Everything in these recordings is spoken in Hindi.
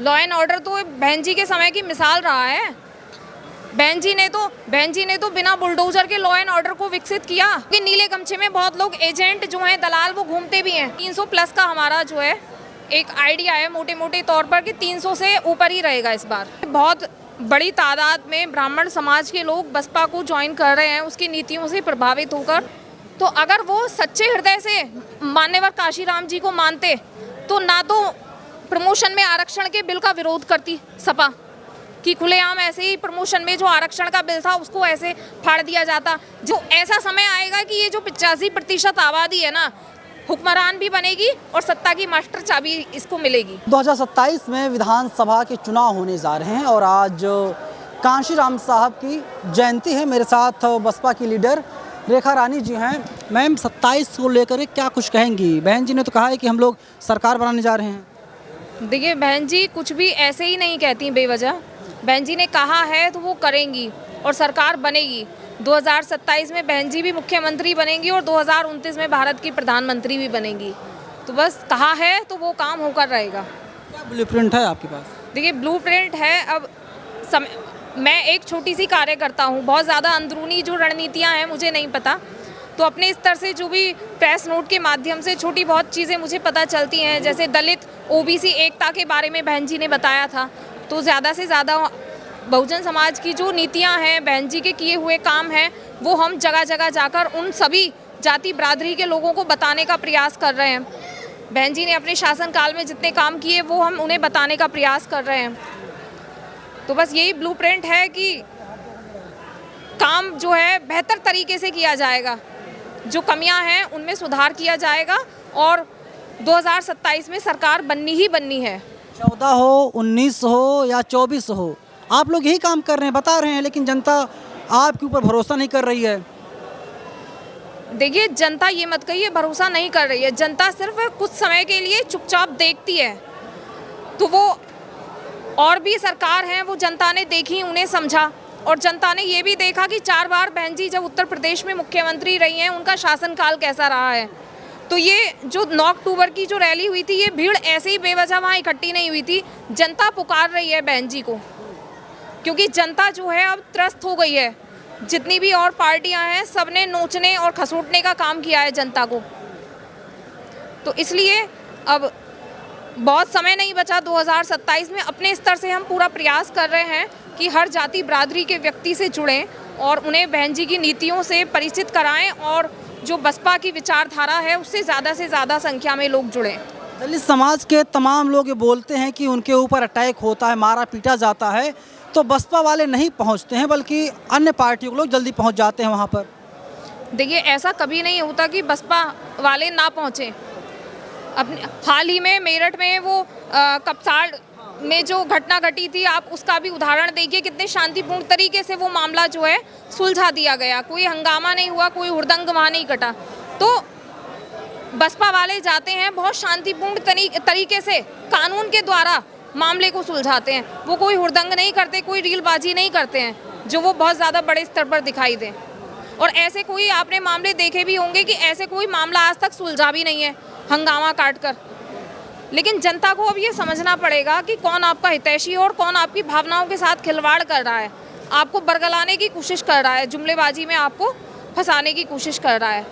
लॉ एंड ऑर्डर तो बहन जी के समय की मिसाल रहा है। बहन जी ने तो बिना बुलडोजर के लॉ एंड ऑर्डर को विकसित किया कि नीले गमछे में बहुत लोग एजेंट जो हैं, दलाल, वो घूमते भी हैं। 300 प्लस का हमारा जो है एक आइडिया है मोटे मोटे तौर पर कि 300 से ऊपर ही रहेगा इस बार। बहुत बड़ी तादाद में ब्राह्मण समाज के लोग बसपा को ज्वाइन कर रहे हैं उसकी नीतियों से प्रभावित होकर। तो अगर वो सच्चे हृदय से मान्यवर काशीराम जी को मानते तो ना तो प्रमोशन में आरक्षण के बिल का विरोध करती सपा कि खुलेआम ऐसे ही प्रमोशन में जो आरक्षण का बिल था उसको ऐसे फाड़ दिया जाता। जो ऐसा समय आएगा कि ये जो 85% आबादी है ना, हुक्मरान भी बनेगी और सत्ता की मास्टर चाबी इसको मिलेगी। 2027 में विधानसभा के चुनाव होने जा रहे हैं और आज काशीराम साहब की जयंती है। मेरे साथ बसपा की लीडर रेखा रानी जी हैं। मैम, 27 को लेकर क्या कुछ कहेंगी? बहन जी ने तो कहा है कि हम लोग सरकार बनाने जा रहे हैं। देखिए, बहन जी कुछ भी ऐसे ही नहीं कहती बेवजह। बहन जी ने कहा है तो वो करेंगी और सरकार बनेगी। 2027 में बहन जी भी मुख्यमंत्री बनेंगी और 2029 में भारत की प्रधानमंत्री भी बनेंगी। तो बस कहा है तो वो काम होकर रहेगा। क्या ब्लूप्रिंट है आपके पास? देखिए, ब्लूप्रिंट है। अब मैं एक छोटी सी कार्यकर्ता हूँ, बहुत ज़्यादा अंदरूनी जो रणनीतियाँ हैं मुझे नहीं पता। तो अपने स्तर से जो भी प्रेस नोट के माध्यम से छोटी बहुत चीज़ें मुझे पता चलती हैं, जैसे दलित ओबीसी एकता के बारे में बहन जी ने बताया था। तो ज़्यादा से ज़्यादा बहुजन समाज की जो नीतियां हैं, बहन जी के किए हुए काम हैं, वो हम जगह जगह जाकर उन सभी जाति बिरादरी के लोगों को बताने का प्रयास कर रहे हैं। बहन जी ने अपने शासनकाल में जितने काम किए वो हम उन्हें बताने का प्रयास कर रहे हैं। तो बस यही ब्लूप्रिंट है कि काम जो है बेहतर तरीके से किया जाएगा, जो कमियां हैं उनमें सुधार किया जाएगा और 2027 में सरकार बननी ही बननी है। 14 हो, 19 हो या 24 हो, आप लोग यही काम कर रहे हैं, बता रहे हैं, लेकिन जनता आपके ऊपर भरोसा नहीं कर रही है। देखिए, जनता ये मत कहिए भरोसा नहीं कर रही है। जनता सिर्फ कुछ समय के लिए चुपचाप देखती है। तो वो और भी सरकार हैं, वो जनता ने देखी, उन्हें समझा और जनता ने ये भी देखा कि 4 बार बहन जी जब उत्तर प्रदेश में मुख्यमंत्री रही हैं उनका शासनकाल कैसा रहा है। तो ये जो 9 अक्टूबर की जो रैली हुई थी, ये भीड़ ऐसे ही बेवजह वहाँ इकट्ठी नहीं हुई थी। जनता पुकार रही है बहन जी को, क्योंकि जनता जो है अब त्रस्त हो गई है। जितनी भी और पार्टियां हैं सबने नोचने और खसोटने का काम किया है जनता को। तो इसलिए अब बहुत समय नहीं बचा। 2027 में अपने स्तर से हम पूरा प्रयास कर रहे हैं कि हर जाति बिरादरी के व्यक्ति से जुड़ें और उन्हें बहन जी की नीतियों से परिचित कराएं और जो बसपा की विचारधारा है उससे ज़्यादा से ज़्यादा संख्या में लोग जुड़ें। दलित समाज के तमाम लोग ये बोलते हैं कि उनके ऊपर अटैक होता है, मारा पीटा जाता है, तो बसपा वाले नहीं पहुंचते हैं बल्कि अन्य पार्टियों के लोग जल्दी पहुंच जाते हैं वहां पर। देखिए, ऐसा कभी नहीं होता कि बसपा वाले ना पहुंचे। अपने हाल ही में मेरठ में वो कपसाड़ में जो घटना घटी थी, आप उसका भी उदाहरण देखिए। कितने शांतिपूर्ण तरीके से वो मामला जो है सुलझा दिया गया, कोई हंगामा नहीं हुआ, कोई हुड़दंग वहाँ नहीं कटा। तो बसपा वाले जाते हैं बहुत शांतिपूर्ण तरीके से कानून के द्वारा मामले को सुलझाते हैं। वो कोई हुड़दंग नहीं करते, कोई रीलबाजी नहीं करते हैं जो वो बहुत ज़्यादा बड़े स्तर पर दिखाई दें। और ऐसे कोई आपने मामले देखे भी होंगे कि ऐसे कोई मामला आज तक सुलझा भी नहीं है हंगामा काट कर। लेकिन जनता को अब ये समझना पड़ेगा कि कौन आपका हितैषी है और कौन आपकी भावनाओं के साथ खिलवाड़ कर रहा है, आपको बरगलाने की कोशिश कर रहा है, जुमलेबाजी में आपको फंसाने की कोशिश कर रहा है।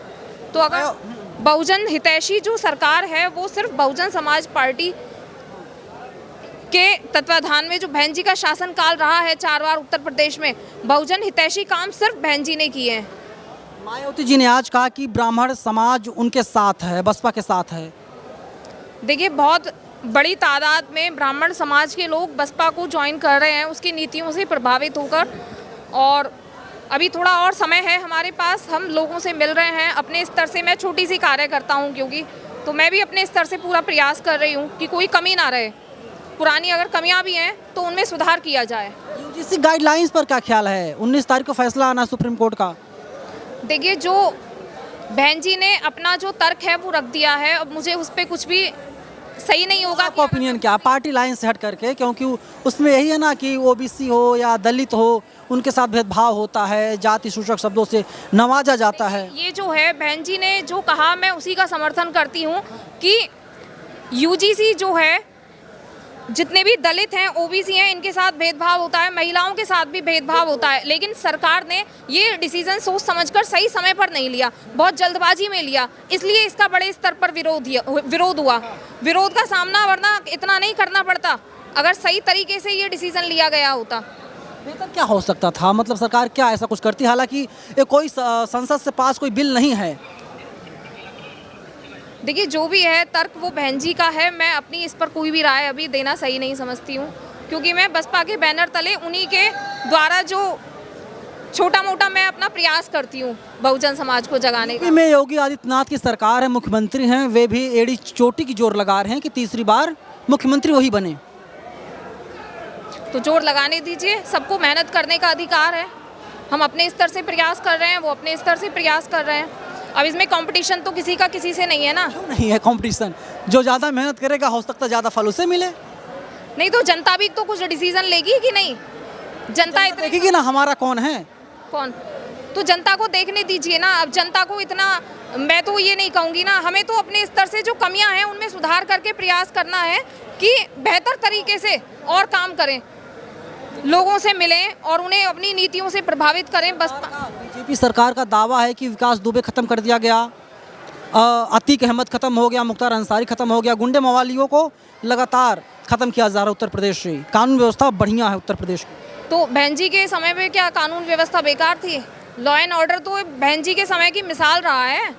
तो अगर बहुजन हितैषी जो सरकार है वो सिर्फ बहुजन समाज पार्टी के तत्वाधान में जो बहन जी का शासनकाल रहा है 4 बार उत्तर प्रदेश में, बहुजन हितैषी काम सिर्फ बहन जी ने किए हैं। मायावती जी ने आज कहा कि ब्राह्मण समाज उनके साथ है, बसपा के साथ है। देखिए, बहुत बड़ी तादाद में ब्राह्मण समाज के लोग बसपा को ज्वाइन कर रहे हैं उसकी नीतियों से प्रभावित होकर। और अभी थोड़ा और समय है हमारे पास, हम लोगों से मिल रहे हैं अपने स्तर से। मैं छोटी सी कार्यकर्ता हूँ क्योंकि, तो मैं भी अपने स्तर से पूरा प्रयास कर रही हूँ कि कोई कमी ना रहे। पुरानी अगर कमियां भी हैं तो उनमें सुधार किया जाए। यूजीसी गाइडलाइंस पर क्या ख्याल है? 19 तारीख को फैसला आना सुप्रीम कोर्ट का। देखिए, जो बहन जी ने अपना जो तर्क है वो रख दिया है, अब मुझे उस पर कुछ भी सही नहीं होगा। आपका ओपिनियन क्या पार्टी लाइन से हट करके? क्योंकि उसमें यही है ना कि ओबीसी हो या दलित हो, उनके साथ भेदभाव होता है, जाति सूचक शब्दों से नवाजा जाता है। ये जो है बहन जी ने जो कहा, मैं उसी का समर्थन करती हूँ कि यूजीसी जो है जितने भी दलित हैं, ओबीसी हैं, इनके साथ भेदभाव होता है, महिलाओं के साथ भी भेदभाव होता है, लेकिन सरकार ने ये डिसीजन सोच समझकर सही समय पर नहीं लिया, बहुत जल्दबाजी में लिया, इसलिए इसका बड़े स्तर पर विरोध हुआ। विरोध का सामना वरना इतना नहीं करना पड़ता अगर सही तरीके से ये डिसीजन लिया गया होता। बेहतर क्या हो सकता था, मतलब सरकार क्या ऐसा कुछ करती, हालांकि ये कोई संसद से पास कोई बिल नहीं है। देखिए जो भी है तर्क वो बहन जी का है, मैं अपनी इस पर कोई भी राय अभी देना सही नहीं समझती हूँ, क्योंकि मैं बसपा के बैनर तले उन्हीं के द्वारा जो छोटा मोटा मैं अपना प्रयास करती हूँ बहुजन समाज को जगाने का। में योगी आदित्यनाथ की सरकार है, मुख्यमंत्री हैं, वे भी एड़ी चोटी की जोर लगा रहे हैं कि तीसरी बार मुख्यमंत्री वही बने। तो जोर लगाने दीजिए, सबको मेहनत करने का अधिकार है, हम अपने स्तर से प्रयास कर रहे हैं, वो अपने स्तर से प्रयास कर रहे हैं। अब इसमें कंपटीशन तो किसी का किसी से नहीं है ना। क्यों नहीं है कंपटीशन, जो ज़्यादा मेहनत करेगा हो सकता है ज़्यादा फल उसे मिले। नहीं तो जनता भी तो कुछ डिसीजन लेगी कि नहीं, जनता देखेगी ना हमारा कौन है कौन, तो जनता को देखने दीजिए ना। अब जनता को इतना मैं तो ये नहीं कहूँगी ना, हमें तो अपने स्तर से जो कमियां हैं उनमें सुधार करके प्रयास करना है कि बेहतर तरीके से और काम करें, लोगों से मिलें और उन्हें अपनी नीतियों से प्रभावित करें। बस बीजेपी सरकार का दावा है कि विकास दुबे खत्म कर दिया गया, अतीक अहमद खत्म हो गया, मुख्तार अंसारी खत्म हो गया, गुंडे मवालियों को लगातार खत्म किया जा रहा है उत्तर प्रदेश से, कानून व्यवस्था बढ़िया है उत्तर प्रदेश की। तो बहन जी के समय में क्या कानून व्यवस्था बेकार थी? लॉ एंड ऑर्डर तो बहन जी के समय की मिसाल रहा है।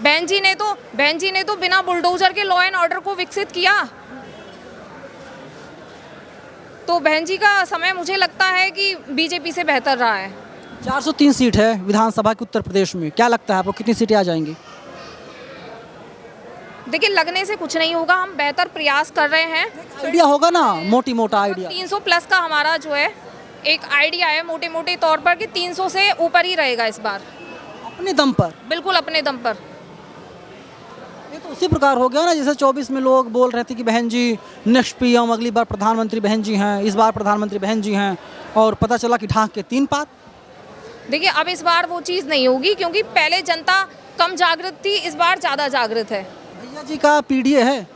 बहन जी ने तो बिना बुलडोजर के लॉ एंड ऑर्डर को विकसित किया। तो बहन जी का समय मुझे लगता है कि बीजेपी से बेहतर रहा है। 403 सीट है विधानसभा की उत्तर प्रदेश में, क्या लगता है आपको कितनी सीटें आ जाएंगी? देखिए लगने से कुछ नहीं होगा, हम बेहतर प्रयास कर रहे हैं। आइडिया होगा ना, मोटी मोटा आइडिया 300 प्लस का हमारा जो है एक आइडिया है मोटे मोटे तौर पर कि 300 से ऊपर ही रहेगा इस बार, अपने दम पर। बिल्कुल अपने दम पर। ये तो उसी प्रकार हो गया ना जैसे 24 में लोग बोल रहे थे कि बहन जी नेक्स्ट पीएम, अगली बार प्रधानमंत्री बहन जी हैं, इस बार प्रधानमंत्री बहन जी हैं, और पता चला कि ढांक के 3 पात। देखिए अब इस बार वो चीज़ नहीं होगी, क्योंकि पहले जनता कम जागृत थी, इस बार ज़्यादा जागृत है। भैया जी का पीडीए है,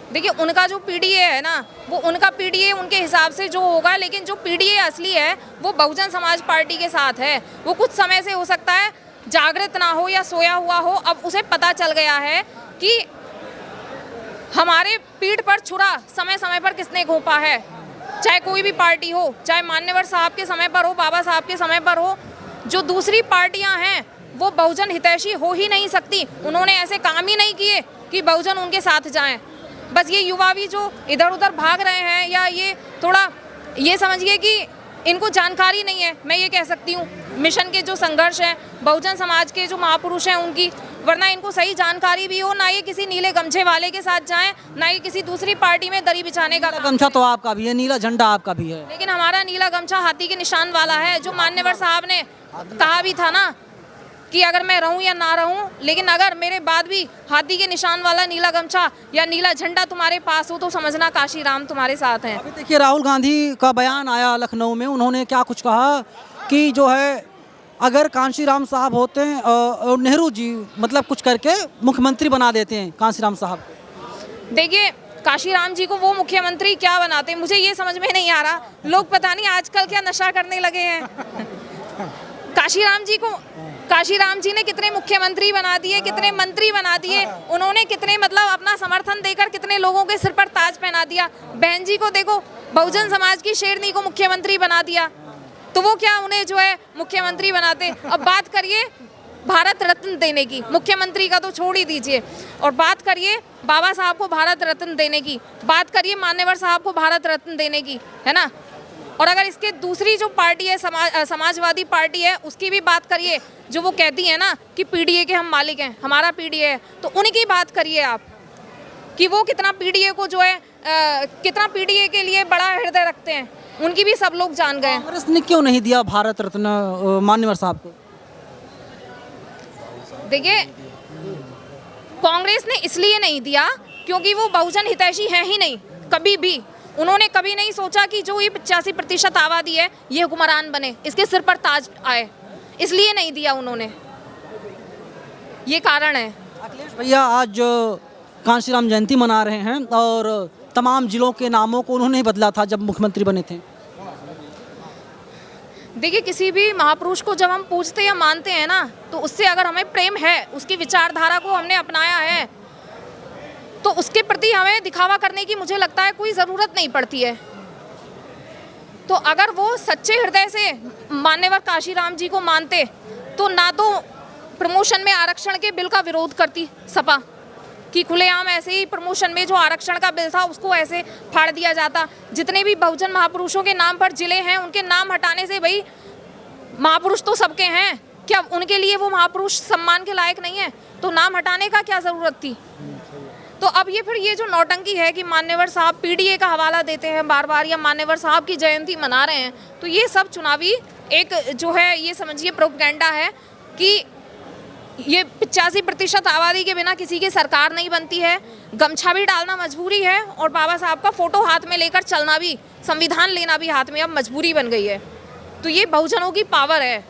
देखिए उनका जो पीडीए है ना, वो उनका पीडीए उनके हिसाब से जो होगा, लेकिन जो पीडीए असली है वो बहुजन समाज पार्टी के साथ है। वो कुछ समय से हो सकता है जागृत ना हो या सोया हुआ हो, अब उसे पता चल गया है कि हमारे पीठ पर छुरा समय समय पर किसने घोंपा है, चाहे कोई भी पार्टी हो, चाहे मान्यवर साहब के समय पर हो, बाबा साहब के समय पर हो। जो दूसरी पार्टियां हैं वो बहुजन हितैषी हो ही नहीं सकती, उन्होंने ऐसे काम ही नहीं किए कि बहुजन उनके साथ जाएं। बस ये युवा भी जो इधर उधर भाग रहे हैं, या ये थोड़ा ये समझिए कि इनको जानकारी नहीं है, मैं ये कह सकती हूँ, मिशन के जो संघर्ष हैं, बहुजन समाज के जो महापुरुष हैं उनकी, वरना इनको सही जानकारी भी हो ना, ये किसी नीले गमछे वाले के साथ जाएं, ना ये किसी दूसरी पार्टी में दरी बिछाने का। गमछा तो आपका भी है, नीला झंडा आपका भी है, लेकिन हमारा नीला गमछा हाथी के निशान वाला है, जो मान्यवर साहब ने कहा भी था ना कि अगर मैं रहूं या ना रहूं, लेकिन अगर मेरे बाद भी हाथी के निशान वाला नीला गमछा या नीला झंडा तुम्हारे पास हो तो समझना काशीराम तुम्हारे साथ हैं। अभी देखिए राहुल गांधी का बयान आया लखनऊ में, उन्होंने क्या कुछ कहा कि जो है अगर कांशीराम साहब होते हैं और नेहरू जी मतलब कुछ करके मुख्यमंत्री बना देते हैं कांशीराम साहब। देखिए काशीराम जी को वो मुख्यमंत्री क्या बनाते, मुझे ये समझ में नहीं आ रहा। लोग पता नहीं आजकल क्या नशा करने लगे हैं। काशीराम जी ने कितने मुख्यमंत्री बना दिए, कितने मंत्री बना दिए, उन्होंने कितने मतलब अपना समर्थन देकर कितने लोगों के सिर पर ताज पहना दिया। बहन जी को देखो, बहुजन समाज की शेरनी को मुख्यमंत्री बना दिया, तो वो क्या उन्हें जो है मुख्यमंत्री बनाते। अब बात करिए भारत रत्न देने की, मुख्यमंत्री का तो छोड़ ही दीजिए, और बात करिए बाबा साहब को भारत रत्न देने की, बात करिए मान्यवर साहब को भारत रत्न देने की, है ना। और अगर इसके दूसरी जो पार्टी है समाजवादी पार्टी है, उसकी भी बात करिए, जो वो कहती है ना कि पीडीए के हम मालिक हैं, हमारा पीडीए है, तो उनकी बात करिए आप कि वो कितना पीडीए को जो है कितना पीडीए के लिए बड़ा हृदय रखते हैं, उनकी भी सब लोग जान गए। कांग्रेस ने क्यों नहीं दिया भारत रत्न मान्यवर साहब को? देखिए कांग्रेस ने इसलिए नहीं दिया क्योंकि वो बहुजन हितैषी है ही नहीं, कभी भी उन्होंने कभी नहीं सोचा कि जो ये 85% आबादी है ये हुक्मरान बने, इसके सिर पर ताज आए, इसलिए नहीं दिया उन्होंने, ये कारण है। अखिलेश भैया आज कांशीराम जयंती मना रहे हैं और तमाम जिलों के नामों को उन्होंने ही बदला था जब मुख्यमंत्री बने थे। देखिए, किसी भी महापुरुष को जब हम पूजते या मानते हैं ना, तो उससे अगर हमें प्रेम है, उसकी विचारधारा को हमने अपनाया है, तो उसके प्रति हमें दिखावा करने की मुझे लगता है कोई ज़रूरत नहीं पड़ती है। तो अगर वो सच्चे हृदय से मान्यवर काशीराम जी को मानते, तो ना तो प्रमोशन में आरक्षण के बिल का विरोध करती सपा कि खुलेआम ऐसे ही प्रमोशन में जो आरक्षण का बिल था उसको ऐसे फाड़ दिया जाता। जितने भी बहुजन महापुरुषों के नाम पर जिले हैं, उनके नाम हटाने से, भाई महापुरुष तो सबके हैं, क्या उनके लिए वो महापुरुष सम्मान के लायक नहीं है? तो नाम हटाने का क्या ज़रूरत थी? तो अब ये फिर ये जो नौटंकी है कि मान्यवर साहब पीडीए का हवाला देते हैं बार बार, या मान्यवर साहब की जयंती मना रहे हैं, तो ये सब चुनावी एक जो है, ये समझिए प्रोपेगेंडा है कि ये 85% आबादी के बिना किसी की सरकार नहीं बनती है, गमछा भी डालना मजबूरी है, और बाबा साहब का फोटो हाथ में लेकर चलना भी, संविधान लेना भी हाथ में अब मजबूरी बन गई है। तो ये बहुजनों की पावर है।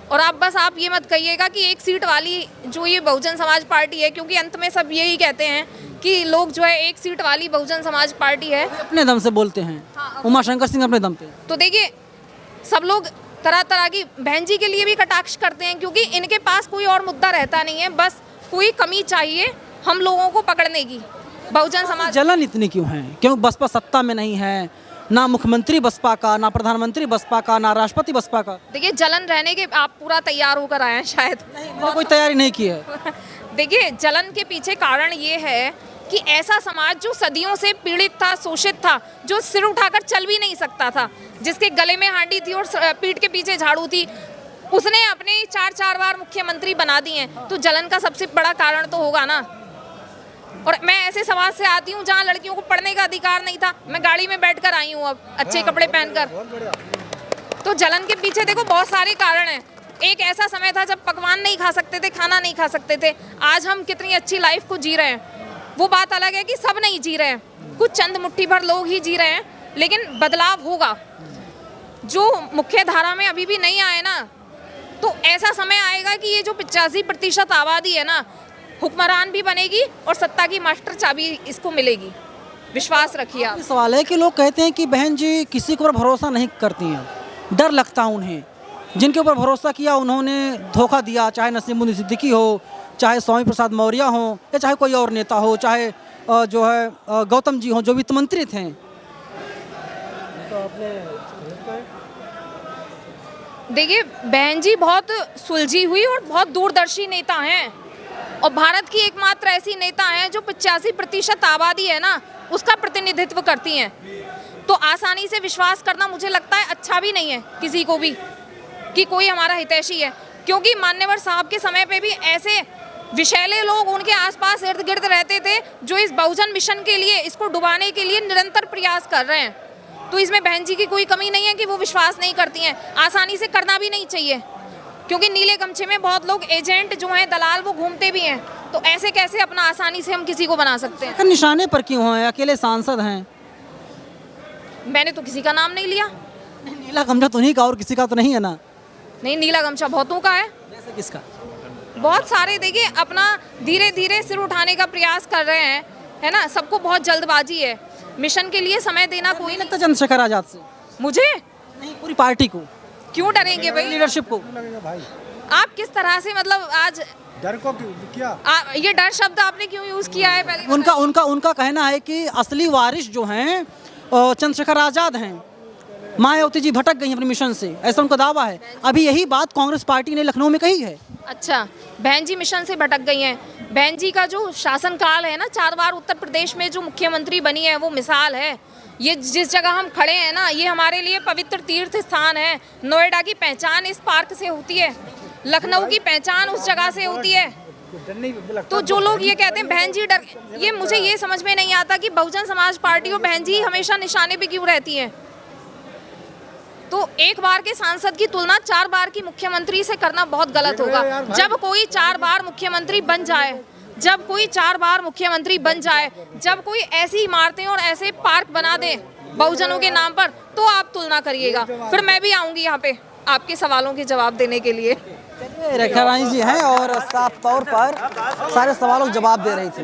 और आप ये मत कहिएगा कि एक सीट वाली जो ये बहुजन समाज पार्टी है, क्योंकि अंत में सब यही कहते हैं कि लोग जो है एक सीट वाली बहुजन समाज पार्टी है, अपने दम से बोलते हैं। हाँ, उमाशंकर सिंह अपने दम पे। तो देखिए, सब लोग तरह तरह की बहन जी के लिए भी कटाक्ष करते हैं, क्योंकि इनके पास कोई और मुद्दा रहता नहीं है, बस कोई कमी चाहिए हम लोगों को पकड़ने की। बहुजन समाज जलन इतनी क्यों है? क्यों बसपा सत्ता में नहीं है? ना मुख्यमंत्री बसपा का, ना प्रधानमंत्री बसपा का, ना राष्ट्रपति बसपा का। देखिए, जलन रहने के आप पूरा तैयार होकर आए हैं शायद। कोई तैयारी नहीं की है। देखिए, जलन के पीछे कारण ये है कि ऐसा समाज जो सदियों से पीड़ित था, शोषित था, जो सिर उठाकर चल भी नहीं सकता था, जिसके गले में हांडी थी और पीठ के पीछे झाड़ू थी, उसने अपने 4 बार मुख्यमंत्री बना दिए हैं। तो जलन का सबसे बड़ा कारण तो होगा ना। और मैं ऐसे समाज से आती हूँ जहाँ लड़कियों को पढ़ने का अधिकार नहीं था, मैं गाड़ी में बैठकर आई हूँ अब अच्छे कपड़े पहनकर। तो जलन के पीछे देखो बहुत सारे कारण हैं। एक ऐसा समय था जब पकवान नहीं खा सकते थे, खाना नहीं खा सकते थे। आज हम कितनी अच्छी लाइफ को जी रहे हैं। वो बात अलग है कि सब नहीं जी रहे हैं, कुछ चंद मुट्ठी भर लोग ही जी रहे हैं, लेकिन बदलाव होगा। जो मुख्य धारा में अभी भी नहीं आए ना, तो ऐसा समय आएगा कि ये जो 85% आबादी है ना, हुक्मरान भी बनेगी और सत्ता की मास्टर चाबी इसको मिलेगी। विश्वास रखिए आप। सवाल है कि लोग कहते हैं कि बहन जी किसी के ऊपर भरोसा नहीं करती हैं, डर लगता है उन्हें। जिनके ऊपर भरोसा किया उन्होंने धोखा दिया, चाहे नसीमुद्दीन सिद्दीकी हो, चाहे स्वामी प्रसाद मौर्य हो, या चाहे कोई और नेता हो, चाहे जो है गौतम जी हो, जो वित्त मंत्री थे। देखिए, बहन जी बहुत सुलझी हुई और बहुत दूरदर्शी नेता हैं, और भारत की एकमात्र ऐसी नेता हैं जो 85% आबादी है ना, उसका प्रतिनिधित्व करती हैं। तो आसानी से विश्वास करना मुझे लगता है अच्छा भी नहीं है किसी को भी कि कोई हमारा हितैषी है, क्योंकि मान्यवर साहब के समय पे भी ऐसे विषैले लोग उनके आसपास इर्द गिर्द रहते थे जो इस बहुजन मिशन के लिए, इसको डुबाने के लिए निरंतर प्रयास कर रहे हैं। तो इसमें बहन जी की कोई कमी नहीं है कि वो विश्वास नहीं करती हैं। आसानी से करना भी नहीं चाहिए, क्योंकि नीले गमछे में बहुत लोग एजेंट जो हैं, दलाल, वो घूमते भी हैं। तो ऐसे कैसे अपना आसानी से हम किसी को बना सकते हैं? निशाने पर क्यों हैं? अकेले सांसद हैं। मैंने तो किसी का नाम नहीं लिया। नीला गमछा तो नहीं का, और किसी का तो नहीं है ना? नहीं, नीला गमछा बहुतों का है। जैसे किसका? बहुत सारे। देखिए, अपना धीरे धीरे सिर उठाने का प्रयास कर रहे हैं, है ना। सबको बहुत जल्दबाजी है, मिशन के लिए समय देना कोई नहीं। लगता चंद्रशेखर आजाद से? मुझे नहीं, पूरी पार्टी को। क्यों डरेंगे भाई? लीडरशिप को। आप किस तरह से, मतलब आज डर को क्या? ये डर शब्द आपने क्यों यूज किया है? पहले उनका कहना है कि असली वारिस जो हैं चंद्रशेखर आजाद हैं। मायावती जी भटक गई अपने मिशन से, ऐसा उनका दावा है। अभी यही बात कांग्रेस पार्टी ने लखनऊ में कही है। अच्छा, बहन जी मिशन से भटक गई हैं। बहन जी का जो शासनकाल है ना, 4 बार उत्तर प्रदेश में जो मुख्यमंत्री बनी है, वो मिसाल है। ये जिस जगह हम खड़े हैं ना, ये हमारे लिए पवित्र तीर्थ स्थान है। नोएडा की पहचान इस पार्क से होती है, लखनऊ की पहचान उस जगह से होती है। तो जो लोग ये कहते हैं बहन जी डर, ये मुझे ये समझ में नहीं आता कि बहुजन समाज पार्टी और बहन जी हमेशा निशाने पे क्यों रहती हैं। तो एक बार के सांसद की तुलना 4 बार की मुख्यमंत्री से करना बहुत गलत होगा। जब कोई 4 बार मुख्यमंत्री बन जाए, जब कोई 4 बार मुख्यमंत्री बन जाए, जब कोई ऐसी इमारतें और ऐसे पार्क बना दे बहुजनों के नाम पर, तो आप तुलना करिएगा, फिर मैं भी आऊंगी यहाँ पे। आपके सवालों के जवाब देने के लिए। चलिए, रेखा रानी जी हैं और साफ तौर पर सारे सवालों के जवाब दे रही थी।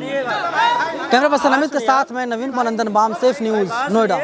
कैमरा पर्सन अमित के साथ मैं नवीन कुमार नंदन, बाम सेफ न्यूज़, नोएडा।